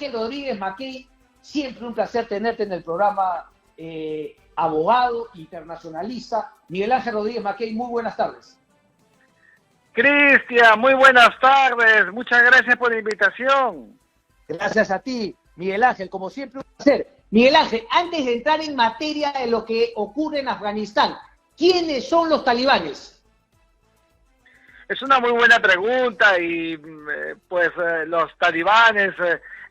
Ángel Rodríguez Mackey, siempre un placer tenerte en el programa, abogado internacionalista. Miguel Ángel Rodríguez Mackey, muy buenas tardes. Cristian, muy buenas tardes, muchas gracias por la invitación. Gracias a ti, Miguel Ángel, como siempre un placer. Miguel Ángel, antes de entrar en materia de lo que ocurre en Afganistán, ¿quiénes son los talibanes? Es una muy buena pregunta y los talibanes,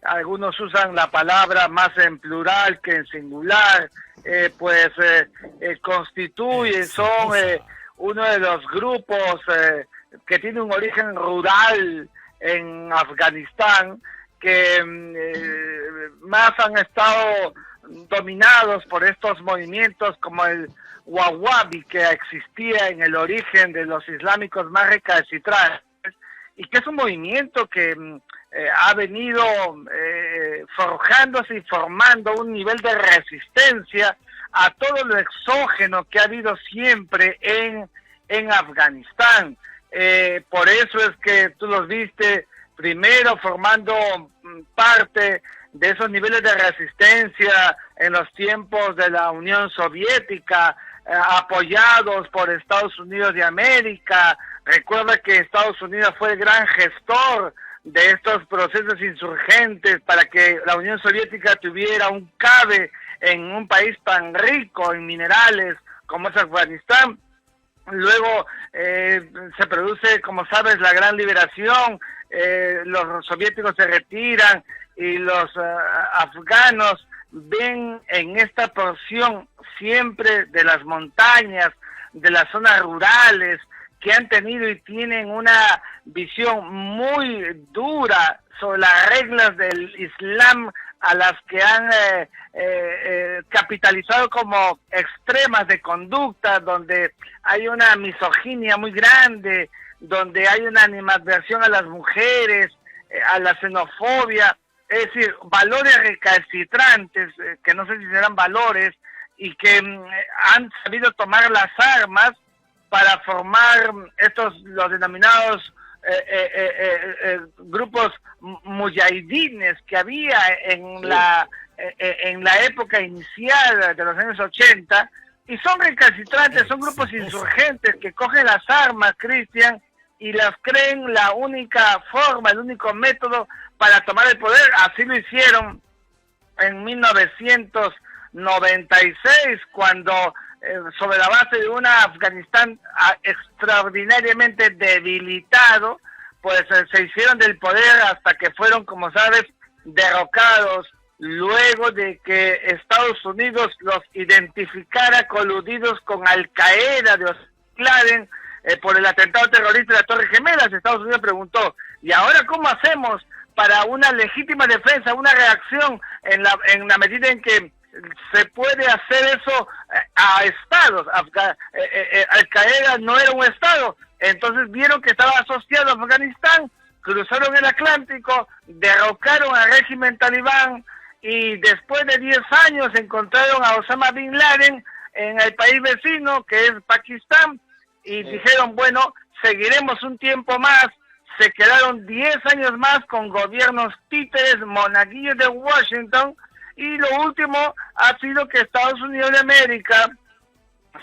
algunos usan la palabra más en plural que en singular, constituyen, son uno de los grupos que tiene un origen rural en Afganistán, que más han estado dominados por estos movimientos como el Wahhabi, que existía en el origen de los islámicos más recalcitrantes, y que es un movimiento que ha venido forjándose y formando un nivel de resistencia a todo lo exógeno que ha habido siempre en Afganistán. Por eso es que tú los viste primero formando parte de esos niveles de resistencia en los tiempos de la Unión Soviética, apoyados por Estados Unidos de América. Recuerda que Estados Unidos fue el gran gestor de estos procesos insurgentes para que la Unión Soviética tuviera un cabe en un país tan rico en minerales como es Afganistán. Luego se produce, como sabes, la gran liberación, los soviéticos se retiran y los afganos ven en esta porción siempre de las montañas, de las zonas rurales, que han tenido y tienen una visión muy dura sobre las reglas del Islam, a las que han capitalizado como extremas de conducta, donde hay una misoginia muy grande, donde hay una animadversión a las mujeres, a la xenofobia, es decir, valores recalcitrantes, que no sé si serán valores, y que han sabido tomar las armas para formar los denominados grupos mujahidines que había en la época inicial de los años 80, y son recalcitrantes, son grupos insurgentes que cogen las armas, Cristian, y las creen la única forma, el único método para tomar el poder. Así lo hicieron en 1996, cuando sobre la base de una Afganistán extraordinariamente debilitado, pues se hicieron del poder hasta que fueron, como sabes, derrocados, luego de que Estados Unidos los identificara coludidos con Al-Qaeda de Osama bin Laden por el atentado terrorista de la Torre Gemelas. Estados Unidos preguntó, ¿y ahora cómo hacemos para una legítima defensa, una reacción en la medida en que se puede hacer eso a estados? Al-Qaeda no era un estado, entonces vieron que estaba asociado a Afganistán, cruzaron el Atlántico, derrocaron al régimen talibán, y después de 10 años encontraron a Osama Bin Laden en el país vecino, que es Pakistán, y dijeron, bueno, seguiremos un tiempo más. Se quedaron 10 años más con gobiernos títeres, monaguillos de Washington, y lo último ha sido que Estados Unidos de América,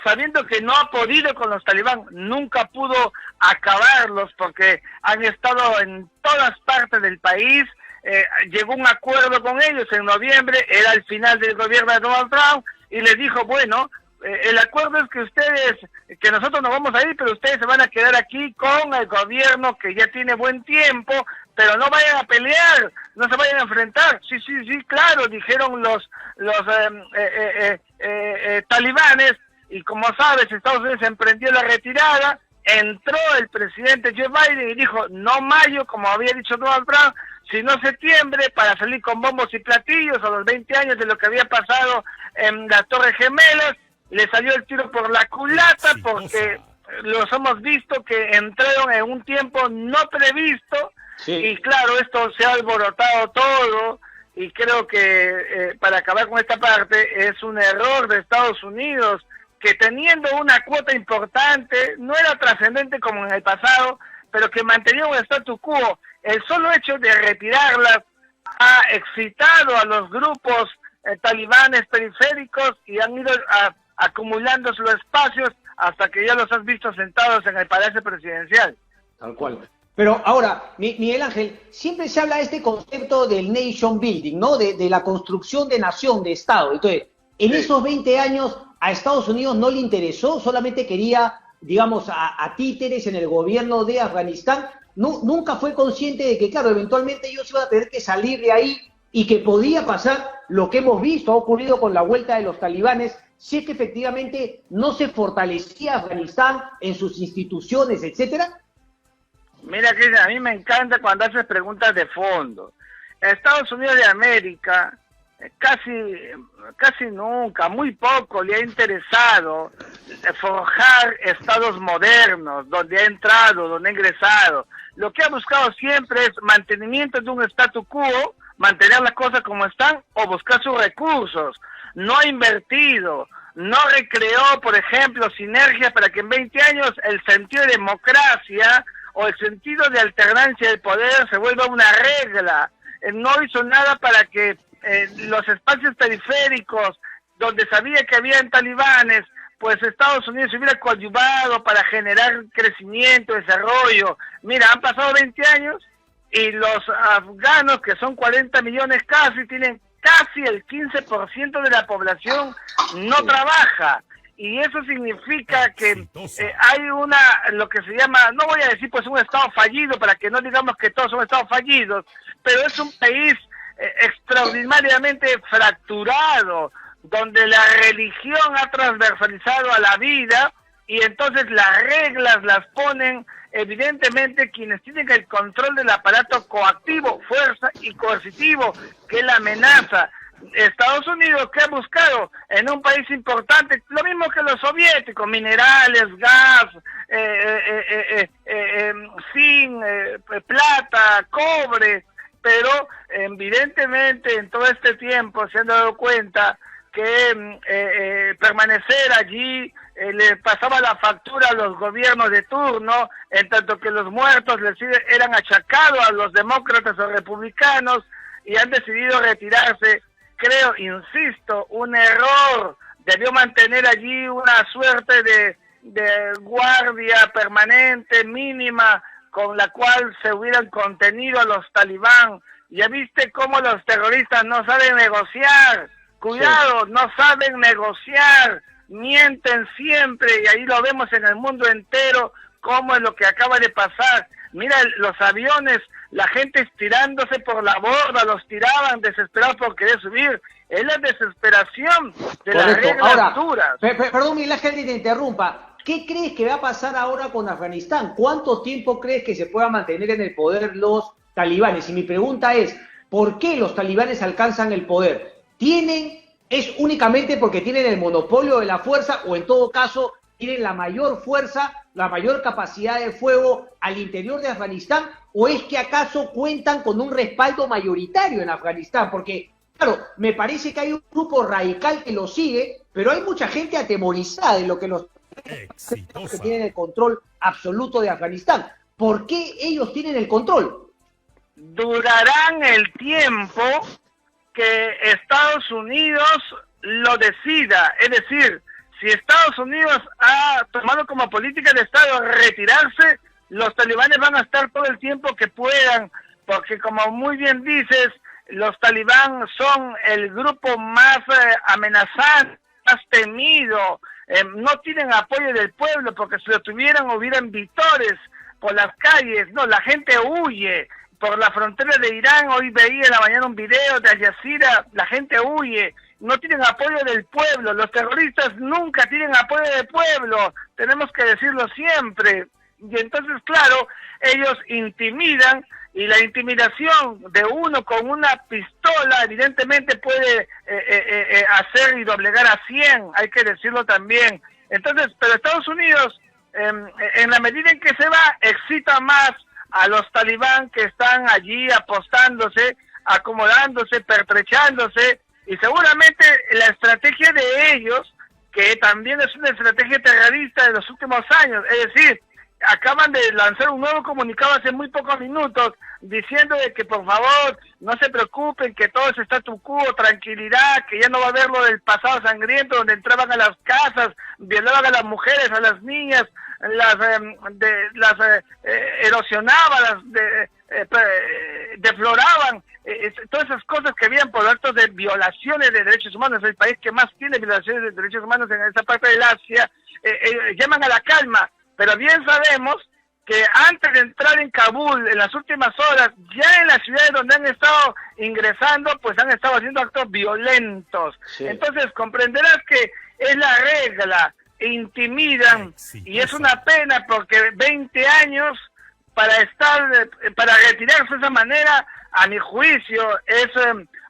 sabiendo que no ha podido con los talibán, nunca pudo acabarlos porque han estado en todas partes del país, llegó a un acuerdo con ellos en noviembre, era el final del gobierno de Donald Trump, y les dijo, bueno, el acuerdo es que nosotros nos vamos a ir, pero ustedes se van a quedar aquí con el gobierno que ya tiene buen tiempo, pero no vayan a pelear, no se vayan a enfrentar. Sí, claro, dijeron los talibanes, y como sabes, Estados Unidos emprendió la retirada, entró el presidente Joe Biden y dijo, no mayo, como había dicho Donald Trump, sino septiembre, para salir con bombos y platillos a los 20 años de lo que había pasado en las Torres Gemelas. Le salió el tiro por la culata porque los hemos visto que entraron en un tiempo no previsto, y claro, esto se ha alborotado todo, y creo que para acabar con esta parte es un error de Estados Unidos, que teniendo una cuota importante, no era trascendente como en el pasado, pero que mantenía un statu quo. El solo hecho de retirarlas ha excitado a los grupos talibanes periféricos y han ido acumulando sus espacios hasta que ya los has visto sentados en el Palacio Presidencial. Tal cual. Pero ahora, Miguel Ángel, siempre se habla de este concepto del nation building, ¿no? De la construcción de nación, de Estado. Entonces, en esos 20 años a Estados Unidos no le interesó, solamente quería, digamos, a títeres en el gobierno de Afganistán. Nunca fue consciente de que, claro, eventualmente ellos iban a tener que salir de ahí y que podía pasar lo que hemos visto, ha ocurrido con la vuelta de los talibanes, si es que efectivamente no se fortalecía Afganistán en sus instituciones, etcétera. Mira, Cristian, a mí me encanta cuando haces preguntas de fondo. Estados Unidos de América casi nunca, muy poco le ha interesado forjar estados modernos, donde ha entrado, donde ha ingresado. Lo que ha buscado siempre es mantenimiento de un statu quo, mantener las cosas como están o buscar sus recursos. No ha invertido, no recreó, por ejemplo, sinergias para que en 20 años el sentido de democracia o el sentido de alternancia del poder se vuelva una regla. No hizo nada para que los espacios periféricos, donde sabía que habían talibanes, pues Estados Unidos se hubiera coadyuvado para generar crecimiento, desarrollo. Mira, han pasado 20 años y los afganos, que son 40 millones casi, tienen casi el 15% de la población no trabaja. Y eso significa que hay lo que se llama, no voy a decir pues un estado fallido, para que no digamos que todos son estados fallidos, pero es un país extraordinariamente fracturado, donde la religión ha transversalizado a la vida, y entonces las reglas las ponen evidentemente quienes tienen el control del aparato coactivo, fuerza y coercitivo, que es la amenaza. Estados Unidos, que ha buscado en un país importante, lo mismo que los soviéticos, minerales, gas, zinc, plata, cobre, pero evidentemente en todo este tiempo se han dado cuenta que permanecer allí le pasaba la factura a los gobiernos de turno, en tanto que los muertos eran achacados a los demócratas o republicanos, y han decidido retirarse. Creo, insisto, un error. Debió mantener allí una suerte de guardia permanente, mínima, con la cual se hubieran contenido a los talibán. Ya viste cómo los terroristas no saben negociar. Cuidado, sí. No saben negociar, mienten siempre, y ahí lo vemos en el mundo entero, cómo es lo que acaba de pasar. Mira, los aviones, la gente estirándose por la borda, los tiraban desesperados por querer subir. Es la desesperación de las reglas duras. Perdón, Miguel Ángel, te interrumpa. ¿Qué crees que va a pasar ahora con Afganistán? ¿Cuánto tiempo crees que se pueda mantener en el poder los talibanes? Y mi pregunta es, ¿por qué los talibanes alcanzan el poder? ¿Es únicamente porque tienen el monopolio de la fuerza, o en todo caso tienen la mayor fuerza, la mayor capacidad de fuego al interior de Afganistán, o es que acaso cuentan con un respaldo mayoritario en Afganistán? Porque, claro, me parece que hay un grupo radical que lo sigue, pero hay mucha gente atemorizada de lo que los que tienen el control absoluto de Afganistán. ¿Por qué ellos tienen el control? Durarán el tiempo que Estados Unidos lo decida. Es decir, si Estados Unidos ha tomado como política de Estado retirarse, los talibanes van a estar todo el tiempo que puedan, porque como muy bien dices, los talibán son el grupo más amenazante, más temido, no tienen apoyo del pueblo, porque si lo tuvieran hubieran victores por las calles. No, la gente huye por la frontera de Irán. Hoy veía en la mañana un video de Al Jazeera, la gente huye, no tienen apoyo del pueblo. Los terroristas nunca tienen apoyo del pueblo, tenemos que decirlo siempre. Y entonces, claro, ellos intimidan, y la intimidación de uno con una pistola evidentemente puede hacer y doblegar a 100, hay que decirlo también. Entonces, pero Estados Unidos, en la medida en que se va, excita más a los talibán, que están allí apostándose, acomodándose, pertrechándose, y seguramente la estrategia de ellos, que también es una estrategia terrorista de los últimos años, es decir, acaban de lanzar un nuevo comunicado hace muy pocos minutos diciendo de que por favor no se preocupen, que todo es statu quo, tranquilidad, que ya no va a haber lo del pasado sangriento donde entraban a las casas, violaban a las mujeres, a las niñas, erosionaban, defloraban, todas esas cosas que habían por actos de violaciones de derechos humanos. El país que más tiene violaciones de derechos humanos en esa parte del Asia, llaman a la calma, pero bien sabemos que antes de entrar en Kabul, en las últimas horas, ya en las ciudades donde han estado ingresando, pues han estado haciendo actos violentos. Sí. Entonces comprenderás que es la regla, intimidan, sí, y es una pena porque 20 años para retirarse de esa manera, a mi juicio, es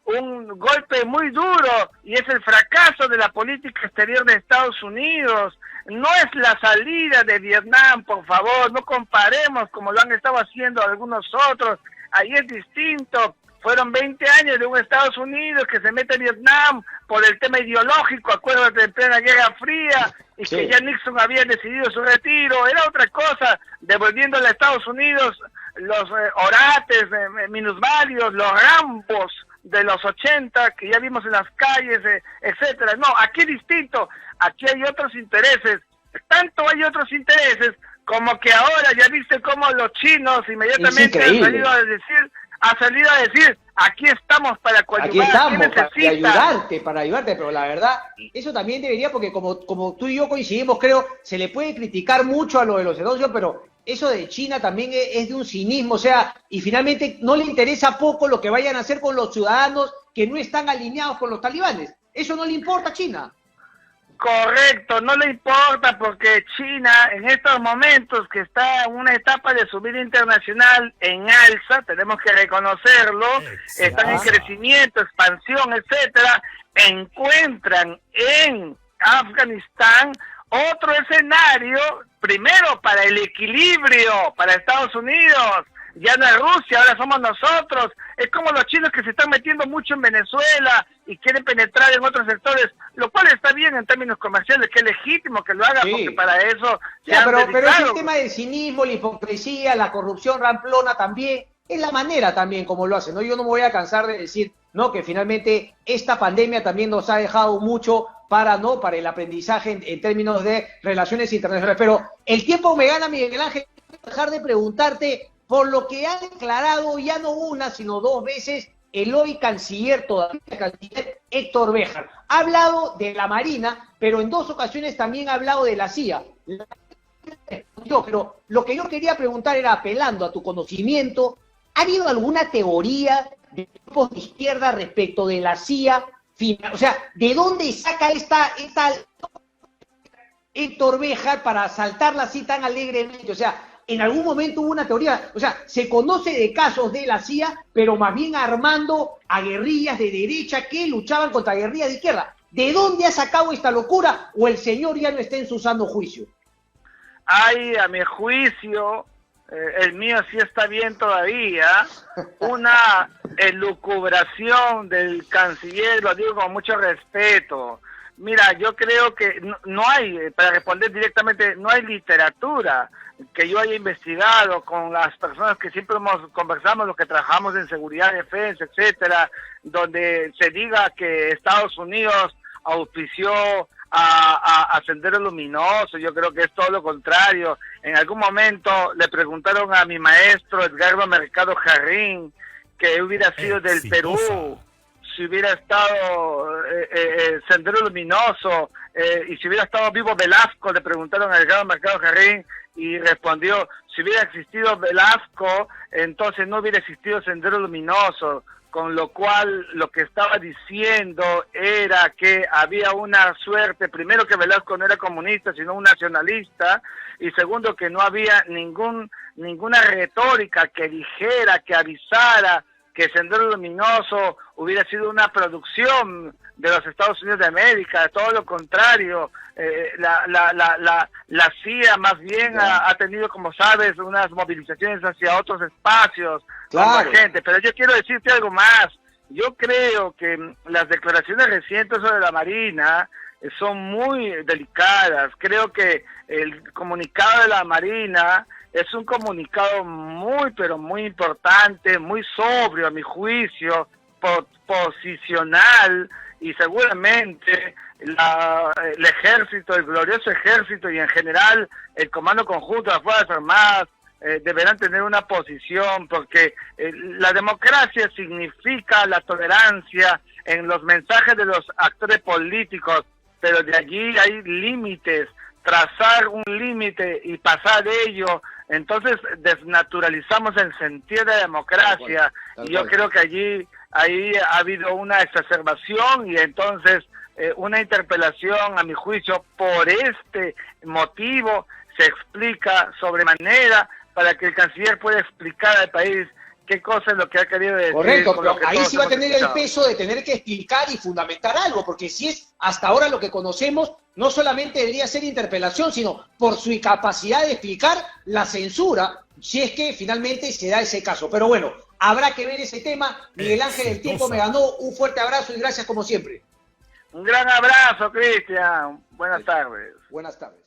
un golpe muy duro y es el fracaso de la política exterior de Estados Unidos. No es la salida de Vietnam, por favor, no comparemos como lo han estado haciendo algunos otros. Ahí es distinto. Fueron 20 años de un Estados Unidos que se mete en Vietnam por el tema ideológico, acuérdate, en plena Guerra Fría, y sí, que ya Nixon había decidido su retiro. Era otra cosa, devolviéndole a Estados Unidos los orates, minusválidos, los rambos de los 80 que ya vimos en las calles, etcétera. No, aquí es distinto, aquí hay otros intereses, tanto hay otros intereses como que ahora ya viste cómo los chinos inmediatamente han salido a decir, aquí estamos para coadyuvar, aquí estamos para ayudarte, pero la verdad, eso también debería, porque como tú y yo coincidimos, creo, se le puede criticar mucho a lo de los negocios, pero eso de China también es de un cinismo, o sea, y finalmente no le interesa poco lo que vayan a hacer con los ciudadanos que no están alineados con los talibanes. Eso no le importa a China. Correcto, no le importa porque China en estos momentos que está en una etapa de subida internacional en alza, tenemos que reconocerlo, están en crecimiento, expansión, etcétera, encuentran en Afganistán otro escenario, primero para el equilibrio para Estados Unidos. Ya no es Rusia, ahora somos nosotros. Es como los chinos que se están metiendo mucho en Venezuela y quieren penetrar en otros sectores, lo cual está bien en términos comerciales, que es legítimo que lo hagan, sí, porque para eso pero es el tema del cinismo, la hipocresía, la corrupción ramplona también, es la manera también como lo hacen, ¿no? Yo no me voy a cansar de decir, ¿no?, que finalmente esta pandemia también nos ha dejado mucho para el aprendizaje en términos de relaciones internacionales. Pero el tiempo me gana, Miguel Ángel, dejar de preguntarte por lo que ha declarado ya no una, sino 2 veces el hoy canciller Héctor Béjar. Ha hablado de la Marina, pero en 2 ocasiones también ha hablado de la CIA. Pero lo que yo quería preguntar era, apelando a tu conocimiento, ¿ha habido alguna teoría de grupos de izquierda respecto de la CIA? O sea, ¿de dónde saca esta Héctor Béjar para saltarla así tan alegremente? O sea, en algún momento hubo una teoría, o sea, se conoce de casos de la CIA, pero más bien armando a guerrillas de derecha que luchaban contra guerrillas de izquierda. ¿De dónde ha sacado esta locura? ¿O el señor ya no está en su sano juicio? Hay, a mi juicio, el mío sí está bien todavía, una elucubración del canciller, lo digo con mucho respeto. Mira, yo creo que no hay, para responder directamente, no hay literatura que yo haya investigado con las personas que siempre conversamos, los que trabajamos en seguridad, defensa, etcétera, donde se diga que Estados Unidos auspició a Sendero Luminoso. Yo creo que es todo lo contrario. En algún momento le preguntaron a mi maestro Edgardo Mercado Jarrín que hubiera sido del Perú si hubiera estado Sendero Luminoso, y si hubiera estado vivo Velasco. Le preguntaron a Edgardo Mercado Jarrín y respondió, si hubiera existido Velasco, entonces no hubiera existido Sendero Luminoso. Con lo cual, lo que estaba diciendo era que había una suerte, primero que Velasco no era comunista, sino un nacionalista, y segundo que no había ninguna retórica que dijera, que avisara que Sendero Luminoso hubiera sido una producción de los Estados Unidos de América. Todo lo contrario, la CIA más bien ha tenido, como sabes, unas movilizaciones hacia otros espacios, claro, con gente. Pero yo quiero decirte algo más. Yo creo que las declaraciones recientes sobre la Marina son muy delicadas. Creo que el comunicado de la Marina es un comunicado muy, pero muy importante, muy sobrio a mi juicio, posicional, y seguramente el ejército, el glorioso ejército y en general el Comando Conjunto de las Fuerzas Armadas deberán tener una posición, porque la democracia significa la tolerancia en los mensajes de los actores políticos, pero de allí hay límites. Trazar un límite y pasar de ello, entonces desnaturalizamos el sentido de la democracia. Y yo creo que ahí ha habido una exacerbación y entonces una interpelación, a mi juicio, por este motivo se explica sobremanera para que el canciller pueda explicar al país qué cosa es lo que ha querido decir. Correcto, pero ahí sí va a tener el peso de tener que explicar y fundamentar algo, porque si es hasta ahora lo que conocemos, no solamente debería ser interpelación, sino por su incapacidad de explicar la censura, si es que finalmente se da ese caso. Pero bueno, habrá que ver ese tema. Miguel Ángel, el tiempo me ganó. Un fuerte abrazo y gracias como siempre. Un gran abrazo, Cristian. Buenas tardes. Buenas tardes.